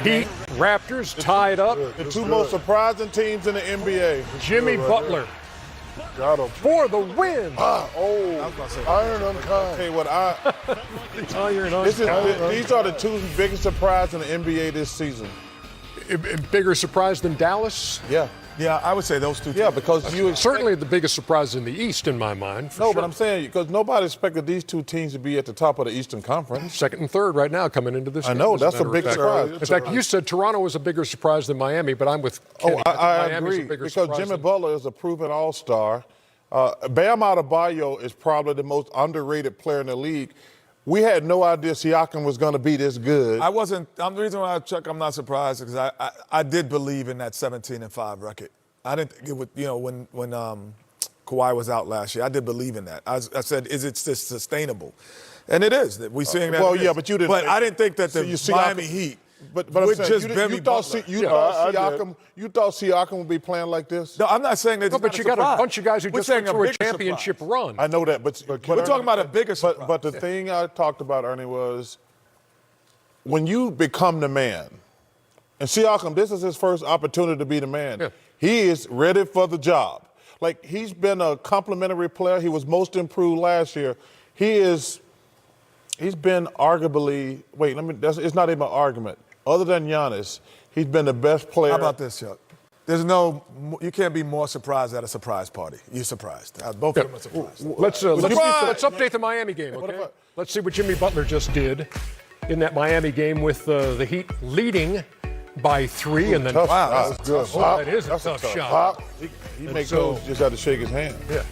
Heat, Raptors tied up. The two most surprising teams in the NBA. Jimmy Butler Got him. for the win. Iron unkind. Hey, what these are the two biggest surprises in the NBA this season. Bigger surprise than Dallas? Yeah. Yeah, I would say those two. Yeah, because Certainly the biggest surprise in the East in my mind. No, but I'm saying because nobody expected these two teams to be at the top of the Eastern Conference. Second and third right now coming into this I game, know, as that's a matter big of fact. surprise. In fact, you said Toronto was a bigger surprise than Miami, but I'm with Kenny. I Miami's agree a bigger because surprise Jimmy than- Butler is a proven all-star. Bam Adebayo is probably the most underrated player in the league. We had no idea Siakam was going to be this good. The reason why, Chuck, I'm not surprised because I did believe in that 17-5 record. I didn't think it would, when Kawhi was out last year, I did believe in that. I said, is it sustainable? And it is. We're seeing that. Well, yeah, but you didn't. But I didn't think that the Miami Heat But would I'm saying, just Jimmy Butler. you thought Siakam would be playing like this? No, I'm not saying that. No, but you got a bunch of guys who just went through a bigger championship run. I know that, but we're talking about a bigger surprise. But the thing I talked about, Ernie, was when you become the man, and Siakam, this is his first opportunity to be the man. Yeah. He is ready for the job. Like, he's been a complimentary player. He was most improved last year. He's been arguably, it's not even an argument. Other than Giannis, he's been the best player. How about this, Chuck? You can't be more surprised at a surprise party. You're surprised. Both of them are surprised. Let's update the Miami game, okay? Let's see what Jimmy Butler just did in that Miami game with the Heat leading by 3, and then Wow, That's good. that is a tough shot. Pop. He makes those, just got to shake his hand. Yeah.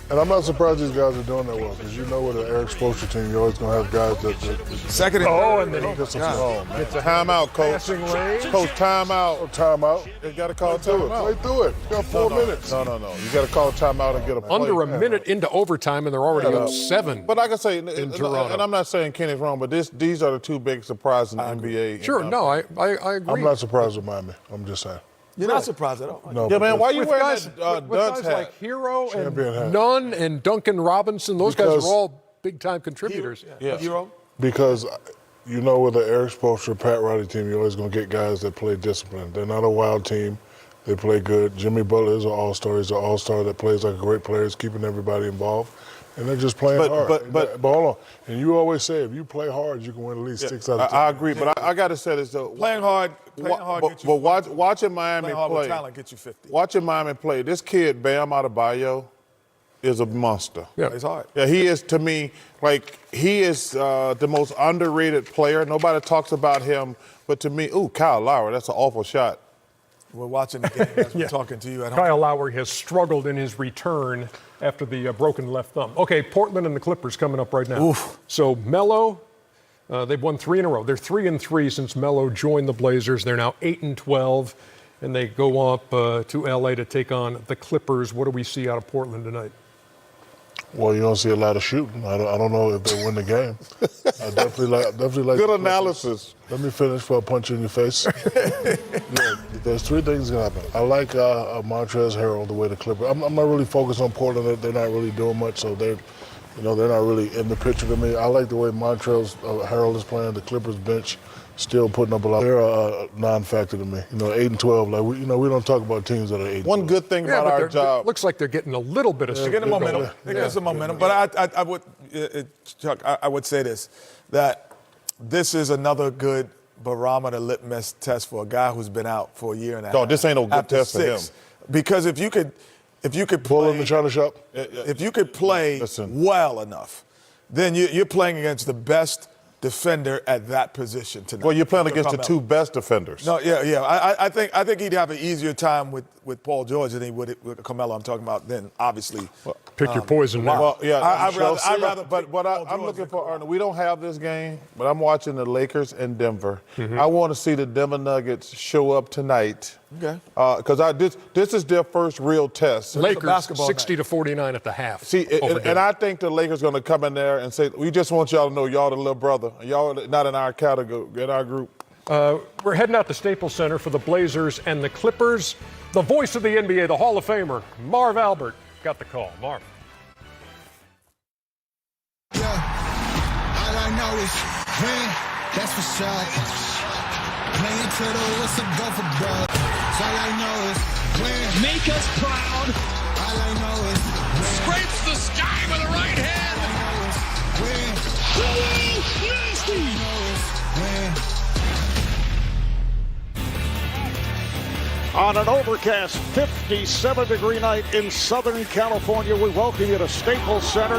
And I'm not surprised these guys are doing that well because you know with an Eric Spoelstra team, you're always going to have guys that Second and and then he gets some man. Timeout, coach. passing range. Coach, timeout. Timeout. You got to call Play timeout. through it. You got 4 minutes. No. You got to call timeout and get a play. Under a minute into overtime, and they're already up 7. But like I say, Toronto. and I'm not saying Kenny's wrong, but these are the two big surprises in the NBA. Sure, no, I agree. I'm not surprised with Miami. I'm just saying. You're not surprised at all. No, Yeah, man, why you with wearing guys, that with Dunce guys hat? like Hero Champion hat. and Nunn and Duncan Robinson, those guys Because- are all big-time contributors. Yeah. Hero? Because you know with the Eric Spoelstra, Pat Riley team, you're always going to get guys that play disciplined. They're not a wild team. They play good. Jimmy Butler is an all-star. He's an all-star that plays like a great player. He's keeping everybody involved. And they're just playing hard. But hold on. And you always say if you play hard, you can win at least 6 out of 10. I agree, but I got to say this though. Playing hard gets you 50. But watching Miami Playing hard with play, talent gets you 50. watching Miami play, this kid Bam Adebayo is a monster. Yeah. It's hard. Yeah, he is to me he is the most underrated player. Nobody talks about him, but to me, Kyle Lowry, that's an awful shot. We're watching the game as we're talking to you at home. Kyle Lowry has struggled in his return after the broken left thumb. Okay, Portland and the Clippers coming up right now. Oof. So Melo, they've won 3 in a row. They're 3-3 since Melo joined the Blazers. They're now 8-12, and they go up to L.A. to take on the Clippers. What do we see out of Portland tonight? Well, you don't see a lot of shooting. I don't know if they win the game. I definitely like. Good analysis. Let me finish before I punch you in your face. There's 3 things going to happen. I like Montrezl Harrell, the way the Clippers. I'm not really focused on Portland. They're not really doing much, so they're not really in the picture to me. I like the way Montrezl Harrell is playing. The Clippers bench still putting up a lot. They're a non-factor to me. 8-12. Like we don't talk about teams that are 8. One good thing about our job. Looks like they're getting a little bit of They're getting momentum. They're getting some momentum. But I would, Chuck, I would say this, that this is another good barometer litmus test for a guy who's been out for a year and a half. No, this ain't no good after test for him. Because if you could Pull play, in the China shop. if you could play well enough, then you're playing against the best defender at that position tonight. Well, you're playing against the 2 best defenders. No, yeah. I think he'd have an easier time with Paul George than he would with Carmelo. I'm talking about then, obviously. Pick your poison now. Well, yeah, I'd rather. But what I'm looking for, Arnold, we don't have this game, but I'm watching the Lakers and Denver. Mm-hmm. I want to see the Denver Nuggets show up tonight. Okay. Because this is their first real test. Lakers basketball 60-49 at the half. See, and I think the Lakers going to come in there and say, we just want y'all to know y'all the little brother. Y'all not in our category, in our group. We're heading out to Staples Center for the Blazers and the Clippers. The voice of the NBA, the Hall of Famer, Marv Albert, got the call. Marv. Yeah, all I know is win, that's for sure. Playing what's a go for broad? All I know is win. Make us proud. All I know is win. Scrapes the sky with a right hand. Win. Nasty. Win. On an overcast 57-degree night in Southern California, we welcome you to Staples Center.